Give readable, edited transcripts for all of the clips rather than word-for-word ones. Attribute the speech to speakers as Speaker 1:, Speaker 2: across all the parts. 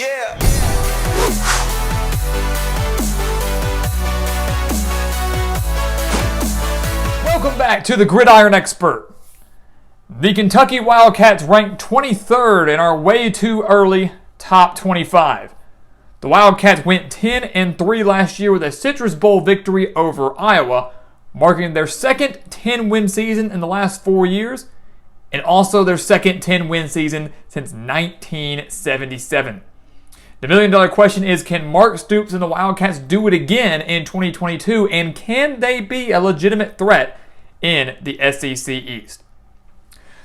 Speaker 1: Yeah.
Speaker 2: Welcome back to the Gridiron Expert. The Kentucky Wildcats ranked 23rd in our way too early top 25. The Wildcats went 10-3 last year with a Citrus Bowl victory over Iowa, marking their second 10-win season in the last 4 years, and also their second 10-win season since 1977. The million-dollar question is, can Mark Stoops and the Wildcats do it again in 2022, and can they be a legitimate threat in the SEC East?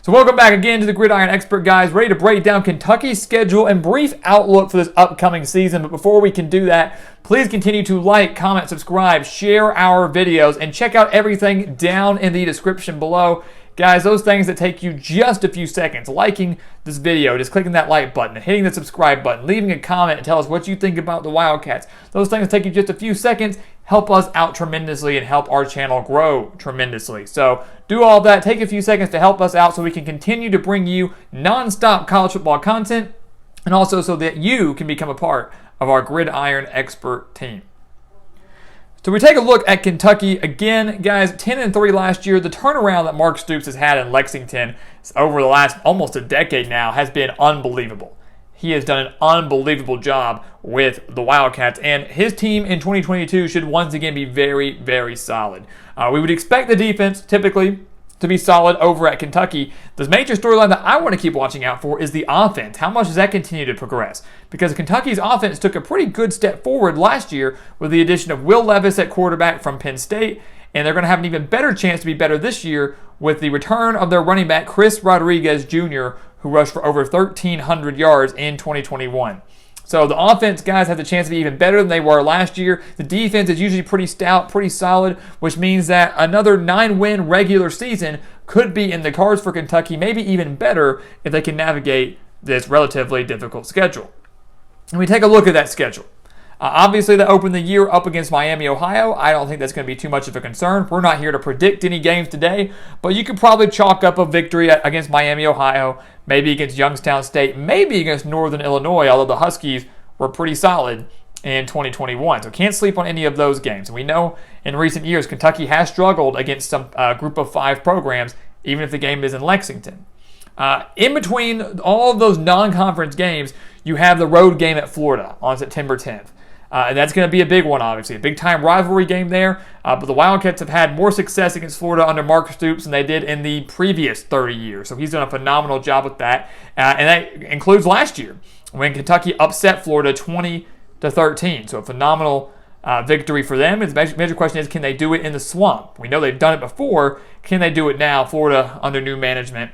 Speaker 2: So welcome back again to the Gridiron Expert, guys. Ready to break down Kentucky's schedule and brief outlook for this upcoming season. But before we can do that, please continue to like, comment, subscribe, share our videos, and check out everything down in the description below. Guys, those things that take you just a few seconds, liking this video, just clicking that like button, hitting the subscribe button, leaving a comment and tell us what you think about the Wildcats. Those things take you just a few seconds, help us out tremendously and help our channel grow tremendously. So do all that, take a few seconds to help us out so we can continue to bring you non-stop college football content, and also so that you can become a part of our Gridiron Expert team. So we take a look at Kentucky again, guys. 10-3 last year. The turnaround that Mark Stoops has had in Lexington over the last almost a decade now has been unbelievable. He has done an unbelievable job with the Wildcats, and his team in 2022 should once again be very, very solid. We would expect the defense typically to be solid over at Kentucky. The major storyline that I want to keep watching out for is the offense. How much does that continue to progress? Because Kentucky's offense took a pretty good step forward last year with the addition of Will Levis at quarterback from Penn State, and they're going to have an even better chance to be better this year with the return of their running back, Chris Rodriguez Jr., who rushed for over 1,300 yards in 2021. So the offense, guys, has a chance to be even better than they were last year. The defense is usually pretty stout, pretty solid, which means that another 9-win regular season could be in the cards for Kentucky, maybe even better if they can navigate this relatively difficult schedule. And we take a look at that schedule. Obviously, they opened the year up against Miami, Ohio. I don't think that's going to be too much of a concern. We're not here to predict any games today, but you could probably chalk up a victory against Miami, Ohio, maybe against Youngstown State, maybe against Northern Illinois, although the Huskies were pretty solid in 2021. So can't sleep on any of those games. And we know in recent years, Kentucky has struggled against some group of 5 programs, even if the game is in Lexington. In between all of those non-conference games, you have the road game at Florida on September 10th. And that's going to be a big one, obviously. A big-time rivalry game there. But the Wildcats have had more success against Florida under Mark Stoops than they did in the previous 30 years. So he's done a phenomenal job with that. And that includes last year when Kentucky upset Florida 20-13. So a phenomenal victory for them. And the major question is, can they do it in the swamp? We know they've done it before. Can they do it now? Florida under new management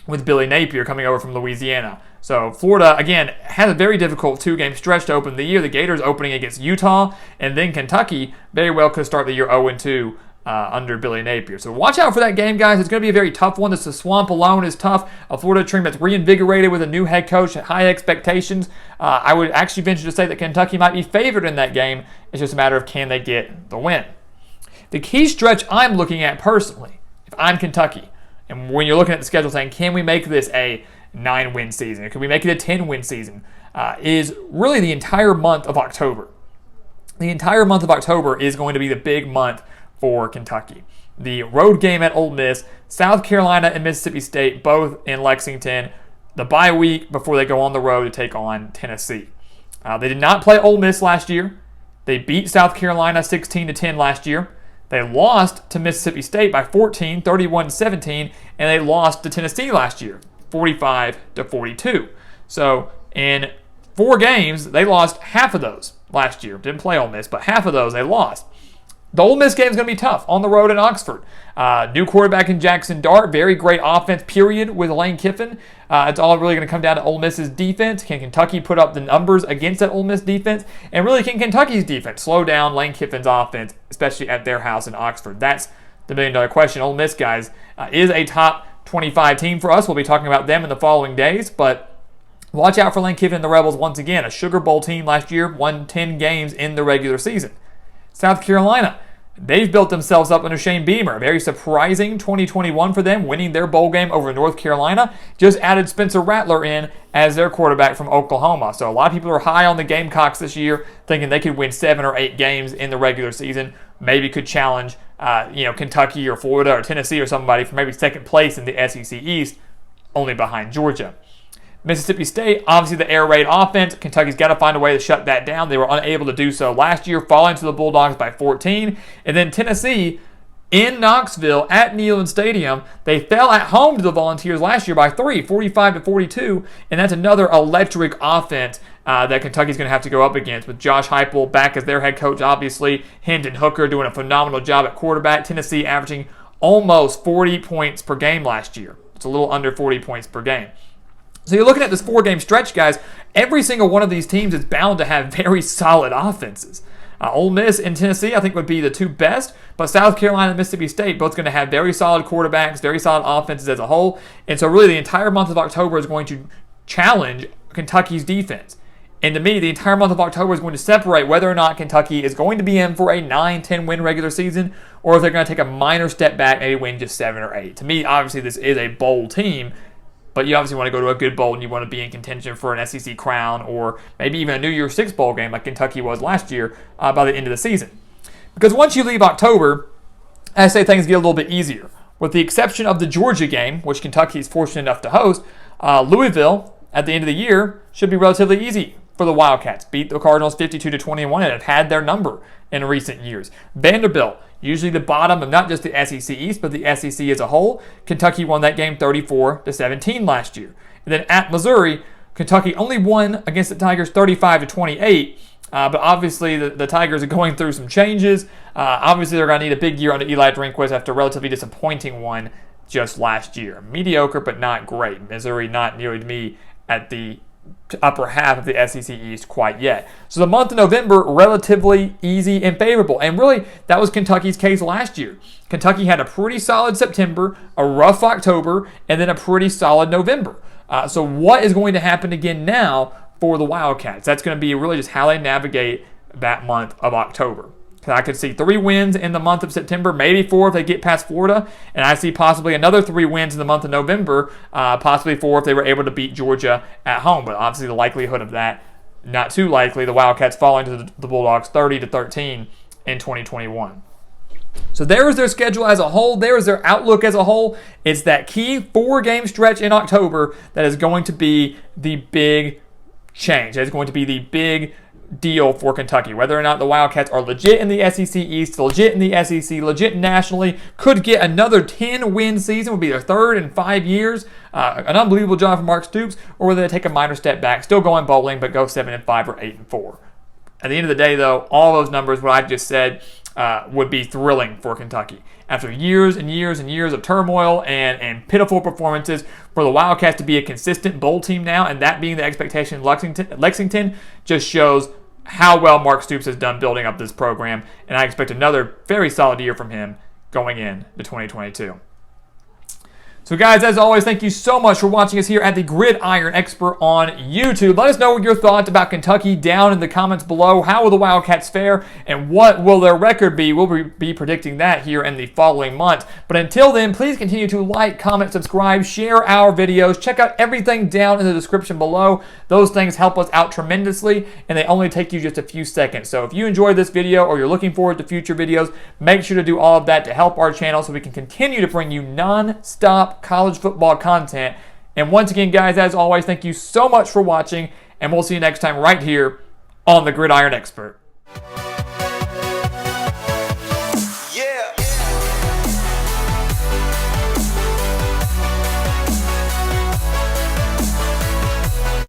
Speaker 2: with Billy Napier coming over from Louisiana. So Florida, again, had a very difficult 2-game stretch to open the year. The Gators opening against Utah, and then Kentucky very well could start the year 0-2 under Billy Napier. So watch out for that game, guys. It's going to be a very tough one. The swamp alone is tough. A Florida team that's reinvigorated with a new head coach, high expectations. I would actually venture to say that Kentucky might be favored in that game. It's just a matter of can they get the win. The key stretch I'm looking at personally, if I'm Kentucky, and when you're looking at the schedule saying, can we make this a 9-win season? Can we make it a 10-win season? Is really the entire month of October. The entire month of October is going to be the big month for Kentucky. The road game at Ole Miss, South Carolina and Mississippi State, both in Lexington. The bye week before they go on the road to take on Tennessee. They did not play Ole Miss last year. They beat South Carolina 16-10 last year. They lost to Mississippi State by 14, 31-17, and they lost to Tennessee last year, 45-42. So in 4 games, they lost half of those last year. Didn't play Ole Miss, but half of those they lost. The Ole Miss game is going to be tough on the road in Oxford. New quarterback in Jackson Dart. Very great offense, period, with Lane Kiffin. It's all really going to come down to Ole Miss's defense. Can Kentucky put up the numbers against that Ole Miss defense? And really, can Kentucky's defense slow down Lane Kiffin's offense, especially at their house in Oxford? That's the million-dollar question. Ole Miss, guys, is a top 25 team for us. We'll be talking about them in the following days, but watch out for Lane Kiffin and the Rebels once again. A Sugar Bowl team last year, won 10 games in the regular season. South Carolina, they've built themselves up under Shane Beamer. Very surprising 2021 for them, winning their bowl game over North Carolina. Just added Spencer Rattler in as their quarterback from Oklahoma. So a lot of people are high on the Gamecocks this year, thinking they could win 7 or 8 games in the regular season. Maybe could challenge Kentucky or Florida or Tennessee or somebody for maybe second place in the SEC East, only behind Georgia. Mississippi State, obviously the air raid offense. Kentucky's got to find a way to shut that down. They were unable to do so last year, falling to the Bulldogs by 14. And then Tennessee, in Knoxville at Neyland Stadium, they fell at home to the Volunteers last year by 3, 45-42. And that's another electric offense that Kentucky's going to have to go up against, with Josh Heupel back as their head coach, obviously. Hendon Hooker doing a phenomenal job at quarterback. Tennessee averaging almost 40 points per game last year. It's a little under 40 points per game. So you're looking at this 4-game stretch, guys. Every single one of these teams is bound to have very solid offenses. Ole Miss and Tennessee, I think, would be the 2 best, but South Carolina and Mississippi State both going to have very solid quarterbacks, very solid offenses as a whole. And so really the entire month of October is going to challenge Kentucky's defense. And to me, the entire month of October is going to separate whether or not Kentucky is going to be in for a 9-10 win regular season, or if they're going to take a minor step back, maybe win just 7 or 8. To me, obviously, this is a bowl team, but you obviously want to go to a good bowl and you want to be in contention for an SEC crown or maybe even a New Year's Six bowl game like Kentucky was last year by the end of the season. Because once you leave October, I say things get a little bit easier. With the exception of the Georgia game, which Kentucky is fortunate enough to host, Louisville at the end of the year should be relatively easy for the Wildcats. Beat the Cardinals 52-21 and have had their number in recent years. Vanderbilt, usually the bottom of not just the SEC East, but the SEC as a whole. Kentucky won that game 34-17 last year. And then at Missouri, Kentucky only won against the Tigers 35-28. But obviously the Tigers are going through some changes. Obviously they're going to need a big year under Eli Drinkwitz after a relatively disappointing one just last year. Mediocre, but not great. Missouri not nearly to me at the upper half of the SEC East quite yet. So the month of November, relatively easy and favorable. And really, that was Kentucky's case last year. Kentucky had a pretty solid September, a rough October, and then a pretty solid November. So what is going to happen again now for the Wildcats? That's going to be really just how they navigate that month of October. I could see 3 wins in the month of September, maybe 4 if they get past Florida, and I see possibly another 3 wins in the month of November, possibly 4 if they were able to beat Georgia at home. But obviously the likelihood of that, not too likely. The Wildcats falling to the Bulldogs 30-13 in 2021. So there is their schedule as a whole. There is their outlook as a whole. It's that key 4-game stretch in October that is going to be the big change. That is going to be the big deal for Kentucky. Whether or not the Wildcats are legit in the SEC East, legit in the SEC, legit nationally, could get another 10-win season, would be their 3rd in 5 years. An unbelievable job from Mark Stoops, or whether they take a minor step back, still going bowling, but go 7-5 or 8-4. At the end of the day, though, all those numbers, what I just said, would be thrilling for Kentucky. After years and years and years of turmoil and pitiful performances, for the Wildcats to be a consistent bowl team now, and that being the expectation in Lexington just shows how well Mark Stoops has done building up this program, and I expect another very solid year from him going into 2022. So guys, as always, thank you so much for watching us here at the Gridiron Expert on YouTube. Let us know your thoughts about Kentucky down in the comments below. How will the Wildcats fare, and what will their record be? We'll be predicting that here in the following months. But until then, please continue to like, comment, subscribe, share our videos. Check out everything down in the description below. Those things help us out tremendously, and they only take you just a few seconds. So if you enjoyed this video or you're looking forward to future videos, make sure to do all of that to help our channel so we can continue to bring you non-stop college football content. And once again, guys, as always, thank you so much for watching, and we'll see you next time right here on the Gridiron Expert.